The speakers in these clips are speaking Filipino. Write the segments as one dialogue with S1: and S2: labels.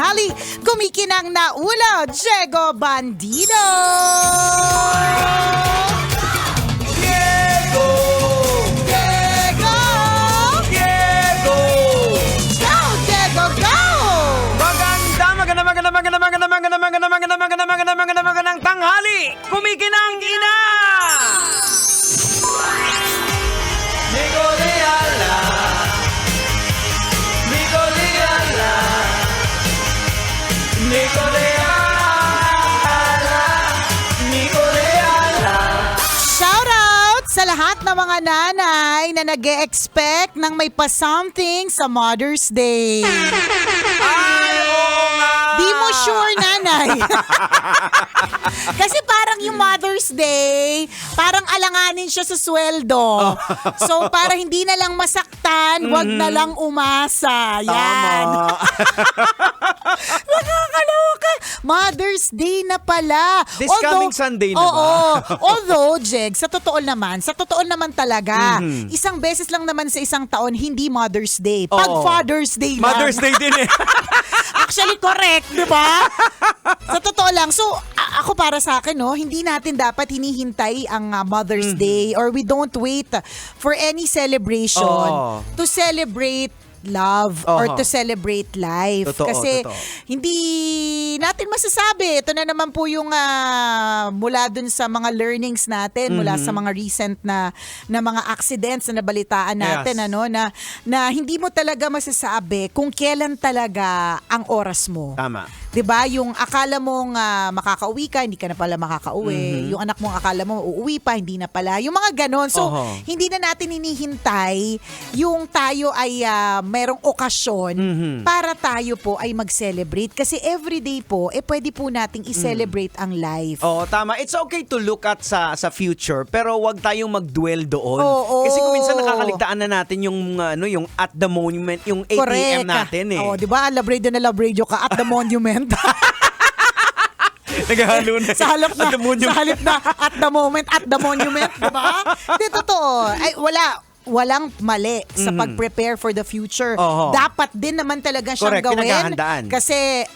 S1: tanghali, kumikinang na ulo, Diego Bandido!
S2: Diego!
S1: Diego!
S2: Diego!
S1: Go, Diego, go!
S2: Magandang tanghali! Kumikinang ina! Nico Leala! Nico Leala! Nico Leala! Nico Leala!
S1: Shoutout sa lahat ng mga nanay na nag-e-expect ng may pa-something sa Mother's Day.
S2: Ay, oo nga!
S1: Di mo sure, nanay. Kasi parang yung Mother's Day, parang alanganin siya sa sweldo. So, para hindi na lang masaktan, wag na lang umasa. Yan.
S2: Tama.
S1: Nakakaloka. Mother's Day na pala.
S2: This coming Sunday na ba?
S1: Oo. Although, Jeg, sa totoo naman talaga, isang beses lang naman sa isang taon, hindi Mother's Day. Pag
S2: Oo.
S1: Father's Day lang.
S2: Mother's Day din eh.
S1: Actually, correct, di ba? Sa totoo lang. So, ako para sa akin, no, hindi natin dapat hinihintay ang Mother's Day or we don't wait for any celebration
S2: Oo.
S1: to celebrate love or to celebrate life.
S2: Totoo,
S1: Kasi
S2: totoo.
S1: hindi natin masasabi. Ito na naman po yung mula dun sa mga learnings natin, mula sa mga recent na mga accidents na nabalitaan natin,
S2: Yes.
S1: na hindi mo talaga masasabi kung kailan talaga ang oras mo.
S2: Tama.
S1: 'Di ba? Yung akala mong makakauwi ka, hindi ka na pala makakauwi. Yung anak mong akala mo uuwi pa, hindi na pala. Yung mga ganon. So, hindi na natin hinihintay yung tayo ay merong okasyon para tayo po ay mag-celebrate. Kasi everyday po, pwede po nating i-celebrate ang life.
S2: Oo, tama. It's okay to look at sa future, pero wag tayong mag-dwell doon.
S1: Oo.
S2: Kasi kung minsan nakakaligtaan na natin yung yung at the monument, yung 8 AM natin eh.
S1: Oh, 'di ba? Labradio na labradio ka at the monument.
S2: Naghahalo na.
S1: sa halip na,
S2: At the monument.
S1: sa halip na at the moment, at the monument, 'di ba? Hindi totoo. Ay walang mali sa pag-prepare for the future.
S2: Oo.
S1: Dapat din naman talaga siyang
S2: Correct,
S1: gawin.
S2: pinaghahandaan.
S1: Kasi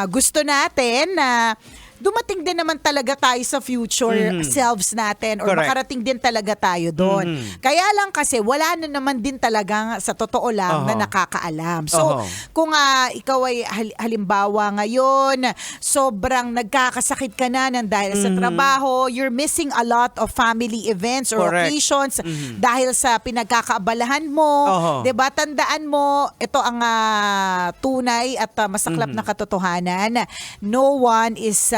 S1: gusto natin na dumating din naman talaga tayo sa future selves natin or
S2: Correct.
S1: makarating din talaga tayo doon. Kaya lang kasi wala na naman din talaga sa totoo lang na nakakaalam. So, kung ikaw ay halimbawa ngayon, sobrang nagkakasakit ka na ng dahil sa trabaho, you're missing a lot of family events or
S2: Correct.
S1: occasions dahil sa pinagkakaabalahan mo. 'Di ba? Tandaan mo, ito ang tunay at masaklap na katotohanan. No one is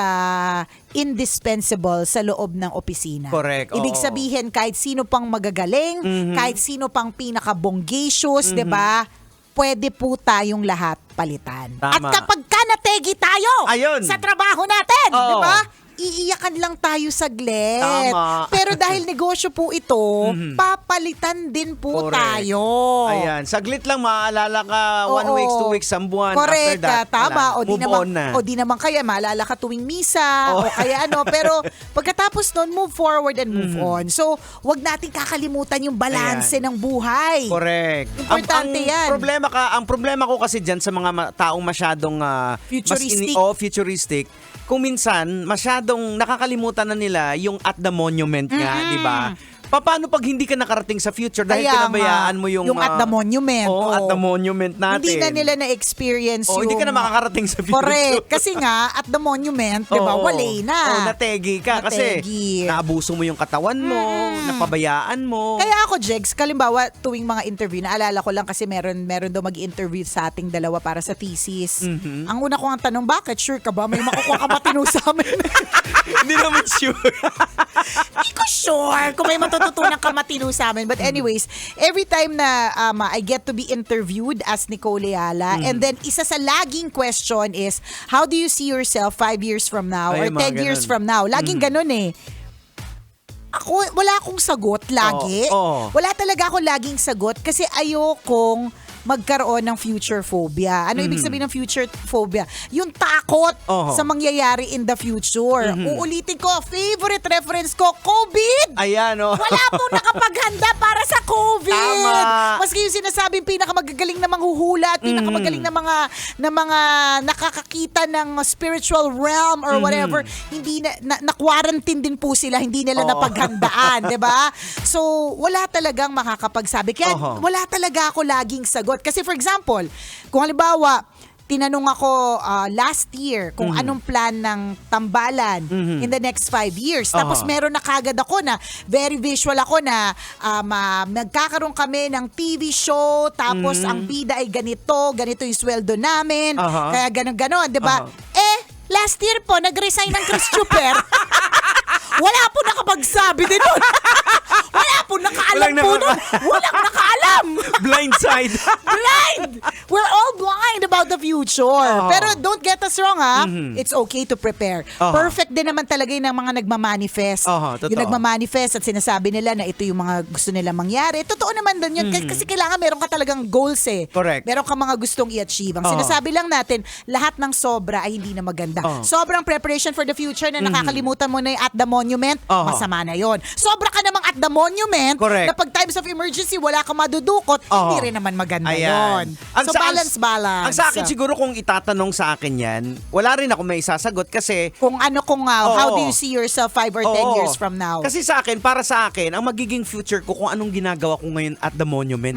S1: indispensable sa loob ng opisina.
S2: Correct,
S1: Ibig
S2: oo.
S1: sabihin, kahit sino pang magagaling, kahit sino pang pinaka-bongacious, 'di ba? Pwede po tayong lahat palitan.
S2: Tama.
S1: At kapag ka nategi tayo
S2: Ayun.
S1: sa trabaho natin,
S2: Oo.
S1: 'di ba? Iiyakan lang tayo saglit.
S2: Tama.
S1: Pero dahil negosyo po ito, papalitan din po
S2: Correct.
S1: tayo.
S2: Ayan, saglit lang maaalala ka 1
S1: Oo.
S2: week, 2 weeks, isang buwan.
S1: Correct,
S2: After that,
S1: tama.
S2: wala. Move on na.
S1: O di naman kaya maalala ka tuwing misa o kaya ano. Pero pagkatapos nun, move forward and move on. So, wag natin kakalimutan yung balanse ng buhay.
S2: Correct.
S1: Importante yan.
S2: Ang problema ko kasi diyan sa mga taong masyadong
S1: Futuristic.
S2: futuristic. Kung minsan masyadong nakakalimutan na nila yung at the monument nga, 'di ba? Paano pag hindi ka nakarating sa future dahil
S1: Kaya
S2: kinabayaan
S1: nga,
S2: mo yung
S1: at the monument.
S2: Oo, at the
S1: Oo.
S2: monument natin.
S1: Hindi na nila na-experience yung...
S2: hindi ka na makakarating sa future.
S1: Correct. Kasi nga, at the monument, di ba,
S2: Oo.
S1: walay na.
S2: Oo, nategi ka kasi
S1: Nategi.
S2: naabuso mo yung katawan mo, napabayaan mo.
S1: Kaya ako, Jegs, kalimbawa, tuwing mga interview, naalala ko lang kasi meron daw mag-interview sa ating dalawa para sa thesis. Ang una ko ang tanong, bakit? Sure ka ba? May makukuha ka matino sa amin.
S2: Hindi naman sure.
S1: Hindi ko sure kung may matututunan ka matino sa amin. But anyways, every time na I get to be interviewed as Nicole Ayala, and then isa sa laging question is, how do you see yourself 5 years from now or
S2: Ay, mga
S1: 10 years
S2: ganun.
S1: from now? Laging ganun eh. Ako, wala akong sagot lagi.
S2: Oo.
S1: Wala talaga akong laging sagot kasi ayokong magkaroon ng future phobia. Ano ibig sabihin ng future phobia? Yung takot sa mangyayari in the future. Uulitin ko, favorite reference ko, COVID!
S2: Ayan, oh.
S1: Wala pong nakapaghanda para sa COVID.
S2: Tama.
S1: Maski yung sinasabing pinakamagagaling na manghuhula at pinakamagaling na mga nakakakita ng spiritual realm or whatever, hindi na quarantine din po sila, hindi nila napaghandaan, 'di ba? So, wala talagang makakapagsabi. Kaya wala talaga ako laging sagot. Kasi for example, kung halimbawa tinanong ako last year kung anong plan ng tambalan in the next 5 years. Tapos meron na kagad ako na very visual ako na magkakaroon kami ng TV show, tapos ang bida ay ganito yung sweldo namin, kaya ganon, di ba? Last year po, nag-resign ng Chris Chuper. Wala po nakapagsabi din nun. Wala po nakaalam po nun. Walang nakaalam.
S2: Blindside.
S1: Blind! We're all blind about the future. Pero don't get us wrong, ha? It's okay to prepare. Perfect din naman talaga yung mga nagmamanifest. Yung nagmamanifest at sinasabi nila na ito yung mga gusto nila mangyari. Totoo naman din yun. Kasi kailangan meron ka talagang goals eh.
S2: Correct.
S1: Meron ka mga gustong i-achieve. Ang sinasabi lang natin, lahat ng sobra ay hindi na maganda. Sobrang preparation for the future na nakakalimutan mo na yung at the monument, masama na yon. Sobra ka namang at the monument,
S2: correct,
S1: na pag times of emergency, wala kang madudukot, hindi rin naman maganda yon. So balance.
S2: Ang sa akin siguro kung itatanong sa akin yan, wala rin ako may isasagot kasi
S1: kung how do you see yourself 5 or 10 years from now?
S2: Kasi para sa akin, ang magiging future ko kung anong ginagawa ko ngayon at the monument.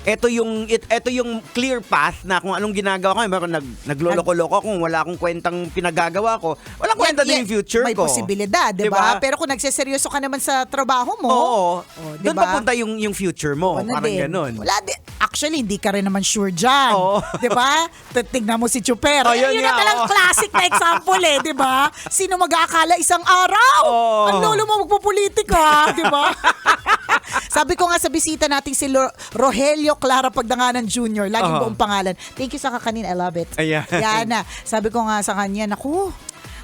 S2: Ito yung clear path na kung anong ginagawa ko. Nagloloko-loko kung wala akong kwentang pinagagawa ko. Walang kwenta din yung future
S1: may
S2: ko.
S1: May posibilidad, di ba? Pero kung nagseseryoso ka naman sa trabaho mo,
S2: doon papunta yung future mo. Parang ganun.
S1: Wala din. Actually, hindi ka rin naman sure dyan. Di ba? Tignan mo si Chuper. Yun na talagang classic na example eh, di ba? Sino mag-aakala isang araw? Ang lolo mo magpupolitika, di ba? Sabi ko nga sa bisita nating si Rogelio Clara Pagdanganan Jr., laging buong pangalan. Thank you sa kakanin, I love it.
S2: Ayan.
S1: Yana, sabi ko nga sa kanya, naku,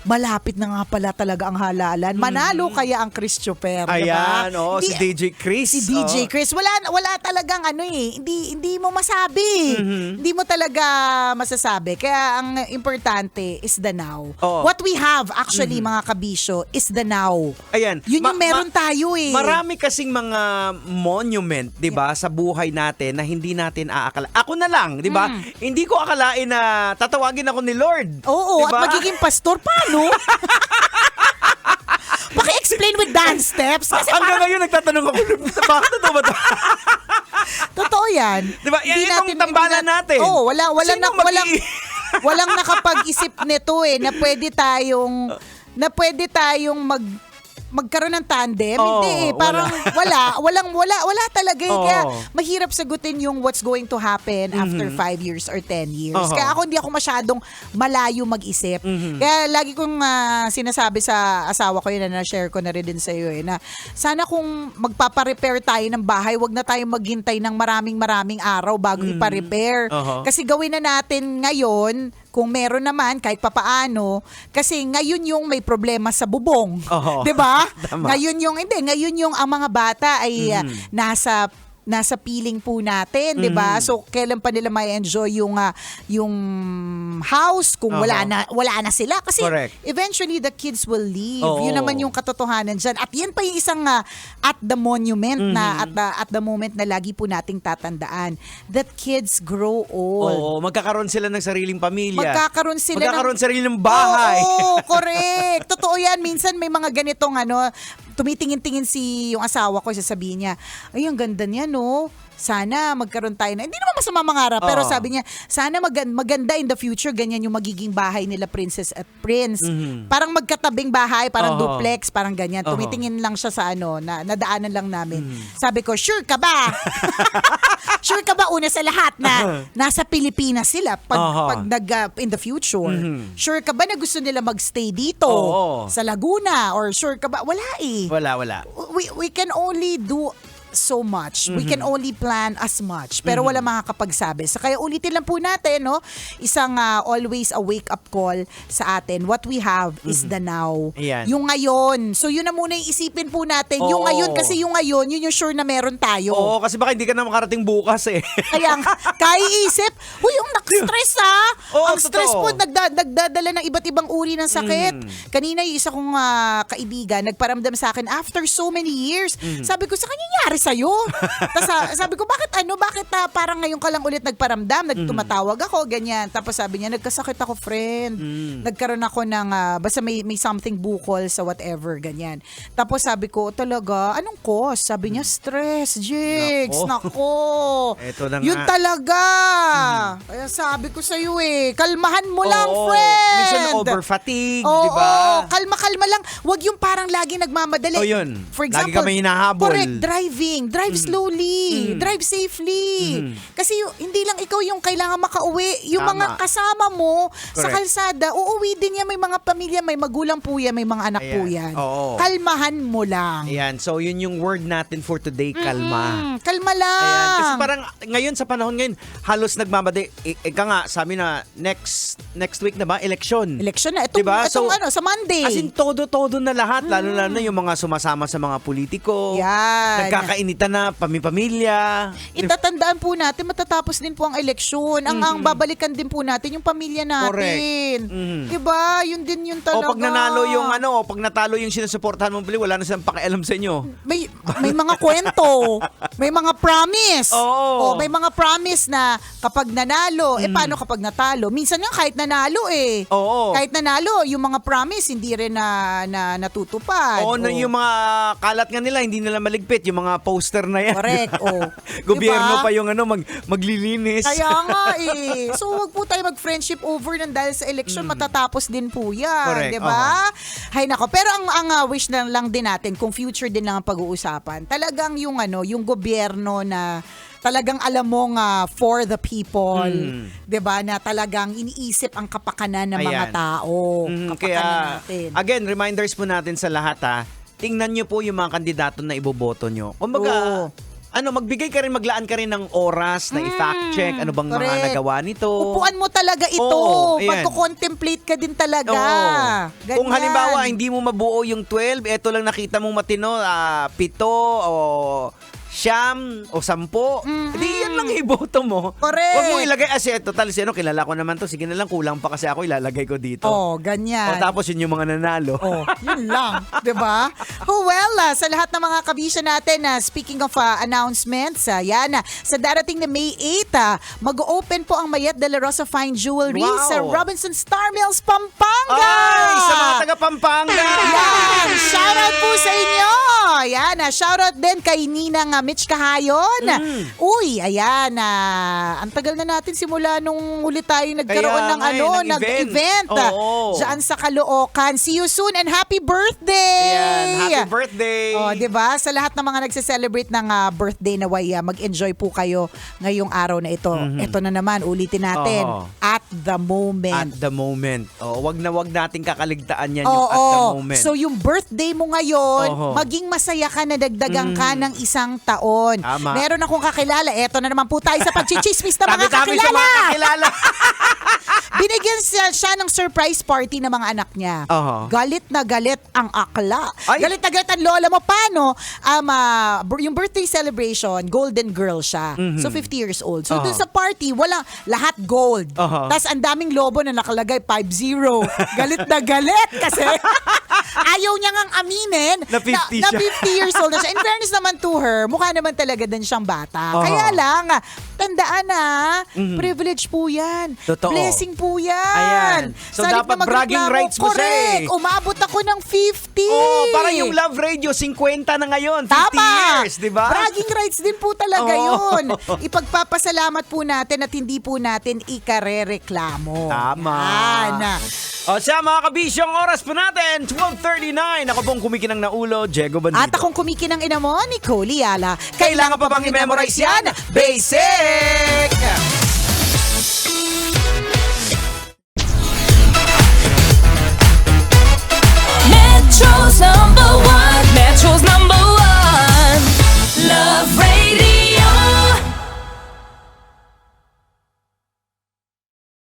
S1: malapit na nga pala talaga ang halalan. Manalo kaya ang Chris Chuper,
S2: diba? Ayan, si DJ Chris.
S1: Si DJ Chris. Wala talagang hindi mo masabi. Hindi mo talaga masasabi. Kaya ang importante is the now. What we have actually, mga kabisyo, is the now.
S2: Ayan.
S1: Yun yung meron tayo eh.
S2: Marami kasing mga monument, 'di ba, sa buhay natin na hindi natin aakala. Ako na lang, 'di ba? Hindi ko akalain na tatawagin ako ni Lord.
S1: Oo,
S2: diba?
S1: at magiging pastor pa. No? Paki-explain with dance steps. Kasi
S2: hanggang ngayon nagtatanong ako, bakit ito ba ito?
S1: Totoo yan.
S2: Diba? Itong tambalan natin.
S1: Walang nakapag-isip nito eh na pwede tayong magkaroon ng tandem. Hindi eh. Parang wala talaga eh. Kaya mahirap sagutin yung what's going to happen after 5 years or 10 years. Kaya hindi ako masyadong malayo mag-isip. Kaya lagi kong sinasabi sa asawa ko yun, na share ko na rin din sa iyo eh, na sana kung magpaparepair tayo ng bahay, wag na tayo maghintay ng maraming araw bago ipa-repair. Kasi gawin na natin ngayon, kung meron naman, kahit papaano, kasi ngayon yung may problema sa bubong. 'Di ba? Ngayon yung ang mga bata ay nasa piling po natin, 'di ba? So kailan pa nila ma-enjoy yung house kung wala na sila kasi eventually the kids will leave. Yun naman yung katotohanan diyan. At yan pa yung isang at the monument na at the moment na lagi po nating tatandaan that kids grow old.
S2: Magkakaroon sila ng sariling pamilya.
S1: Magkakaroon
S2: sariling bahay.
S1: Correct. Totoo yan. Minsan may mga ganitong tumitingin-tingin yung asawa ko, sasabihin niya, ay, ang ganda niya, no? Sana magkaroon tayo na, hindi naman masama mangarap, pero sabi niya, sana maganda in the future, ganyan yung magiging bahay nila princess at prince. Parang magkatabing bahay, parang duplex, parang ganyan. Tumitingin lang siya sa nadaanan lang namin. Sabi ko, sure ka ba? Sure ka ba una sa lahat na nasa Pilipinas sila pag in the future? Sure ka ba na gusto nila magstay dito sa Laguna? Or sure ka ba? Wala eh.
S2: Wala.
S1: We can only do so much. We can only plan as much. Pero wala makakapagsabi. So kaya ulitin lang po natin, no? Isang always a wake-up call sa atin. What we have is the now.
S2: Ayan.
S1: Yung ngayon. So yun na muna yung isipin po natin. Yung
S2: Oo.
S1: ngayon, kasi yung ngayon, yun yung sure na meron tayo.
S2: Oo, kasi baka hindi ka na makarating bukas eh.
S1: Kaya kaiisip, huy, yung nak-stress
S2: Oo,
S1: ang stress
S2: totoo.
S1: po, nagdadala ng iba't ibang uri ng sakit. Kanina yung isa kong kaibigan, nagparamdam sa akin after so many years. Sabi ko, sa kanya nangyari sa'yo? Tapos sabi ko, bakit parang ngayon ka lang ulit nagparamdam? Nagtumatawag ako, ganyan. Tapos sabi niya, nagkasakit ako, friend. Nagkaroon ako ng, basta may something bukol sa whatever, ganyan. Tapos sabi ko, talaga, anong cause? Sabi niya, stress, Jigs. Nako.
S2: Eto na nga.
S1: Yun talaga. Kaya sabi ko sa'yo kalmahan mo lang,
S2: Oo.
S1: friend.
S2: Minsan over-fatigue,
S1: Oo,
S2: di ba?
S1: kalma lang. Huwag yung parang lagi nagmamadali.
S2: Oh, yun.
S1: For
S2: Lagi
S1: example,
S2: kami hinahabol.
S1: correct, driving. Drive slowly. Drive safely. Kasi hindi lang ikaw yung kailangan makauwi. Yung
S2: Tama.
S1: mga kasama mo sa
S2: Correct.
S1: kalsada, uuwi din yan. May mga pamilya, may magulang po yan, may mga anak po
S2: Ayan.
S1: yan.
S2: Oo.
S1: Kalmahan mo lang.
S2: Ayan, so yun yung word natin for today, kalma.
S1: Kalma lang.
S2: Ayan, kasi parang ngayon sa panahon ngayon, halos nagmamadi. Ika nga, sabi na next week na ba, eleksyon.
S1: Election na. Itong,
S2: Diba?
S1: itong
S2: So,
S1: sa Monday.
S2: As in, todo na lahat, lalo na yung mga sumasama sa mga politiko.
S1: Yan.
S2: Nagkakainitan na, pamilya.
S1: Itatandaan po natin, matatapos din po ang eleksyon. Ang babalikan din po natin yung pamilya natin.
S2: Correct.
S1: Diba? Yun din yun
S2: O
S1: talaga.
S2: pag nanalo yung pag natalo yung sinusuportahan mong pili, wala na silang pakialam sa inyo.
S1: May mga kwento. May mga promise.
S2: Oo.
S1: May mga promise na kapag nanalo, paano kapag natalo? Minsan nga kahit nanalo
S2: Oo.
S1: Kahit nanalo, yung mga promise hindi rin na natutupad.
S2: Oo, yung mga kalat nga nila, hindi nila maligpit. Yung mga poster na yan.
S1: Correct.
S2: Gobyerno
S1: Diba?
S2: pa yung maglilinis.
S1: Kaya nga So wag po tayo mag-friendship over nang dahil sa election, matatapos din po yan.
S2: Correct.
S1: Diba? Hay nako. Pero ang wish na lang din natin, kung future din lang ang pag-uusapan, talagang yung gobyerno na talagang alam mong for the people, 'di ba, na talagang iniisip ang kapakanan ng mga
S2: Ayan.
S1: tao. Kapakanan
S2: Kaya,
S1: natin.
S2: again, reminders po natin sa lahat tingnan nyo po yung mga kandidato na iboboto nyo. Kumbaga, magbigay ka rin, maglaan ka rin ng oras na i-fact check ano bang mga
S1: correct.
S2: nagawa nito.
S1: Upuan mo talaga ito.
S2: Oo, ayan.
S1: Pagko-contemplate ka din talaga.
S2: Oo.
S1: Ganyan.
S2: Kung halimbawa hindi mo mabuo yung 12, eto lang nakita mong matino, 7 o 9 o 10, di yan lang iboto mo.
S1: Correct.
S2: Huwag mo ilagay, total, kilala ko naman to, sige na lang, kulang pa kasi ako, ilalagay ko dito.
S1: Ganyan.
S2: O tapos yun yung mga nanalo.
S1: Yun lang, 'di ba? Sa lahat ng mga kabisya natin, speaking of announcements, sa darating na May 8, mag-open po ang Mayet de la Rosa Fine Jewelry
S2: Wow.
S1: sa Robinson Star Mills, Pampanga.
S2: Ay, sa mga taga-Pampanga!
S1: Yan! Shoutout po sa inyo! Yan, shoutout din kay Ninang Mitch Kahayon. Uy, ayan, ang tagal na natin simula nung huli tayo nagkaroon
S2: Kaya
S1: ng
S2: nga ng
S1: nag-event.
S2: Oo.
S1: Diyan sa Caloocan. See you soon and happy birthday!
S2: Ayan, happy birthday!
S1: Diba? Sa lahat ng mga nagse-celebrate ng birthday naway, mag-enjoy po kayo ngayong araw na ito. Ito na naman, ulitin natin.
S2: Oo.
S1: At the moment.
S2: At the moment. Wag nating kakaligtaan yan yung at the moment.
S1: So yung birthday mo ngayon,
S2: Oo.
S1: maging masaya ka na dagdagan ka ng isang taon.
S2: Tama.
S1: Meron akong kakilala. Eto na naman po tayo sa pagchichismis na mga
S2: Tabi-tabi
S1: kakilala.
S2: sa mga kakilala.
S1: Binigyan siya ng surprise party ng mga anak niya.
S2: Aha.
S1: Galit na galit ang akla.
S2: Ay.
S1: Galit na galit ang lola mo. Paano? Yung birthday celebration, golden girl siya. So 50 years old. So
S2: Aha.
S1: dun sa party, lahat gold.
S2: Aha.
S1: Tapos ang daming lobo na nakalagay 50. Galit na galit kasi ayaw niya ngang aminin
S2: Na 50
S1: na
S2: siya.
S1: 50 years old na siya. In fairness naman to her, mukha naman talaga din siyang bata.
S2: Aha.
S1: Kaya lang, tandaan privilege po yan.
S2: Totoo.
S1: Blessing po yan.
S2: Ayan. So,
S1: Sa halip
S2: dapat
S1: na
S2: bragging
S1: magreklamo,
S2: rights mo siya
S1: correct. Umabot ako ng 50.
S2: Parang yung Love Radio, 50 na ngayon. 50
S1: Tama.
S2: years, di ba?
S1: Bragging rights din po talaga
S2: Oo.
S1: yun. Ipagpapasalamat po natin at hindi po natin ikarereklamo.
S2: Tama.
S1: Yan.
S2: Siya mga kabisyong, oras po natin, 12:39. Ako pong kumikinang na ulo, Diego Bandido.
S1: At akong kumikinang ina mo, Nicole Yala.
S2: Kailangan pa bang i-memorize yan? Basic!
S3: Metro Zone.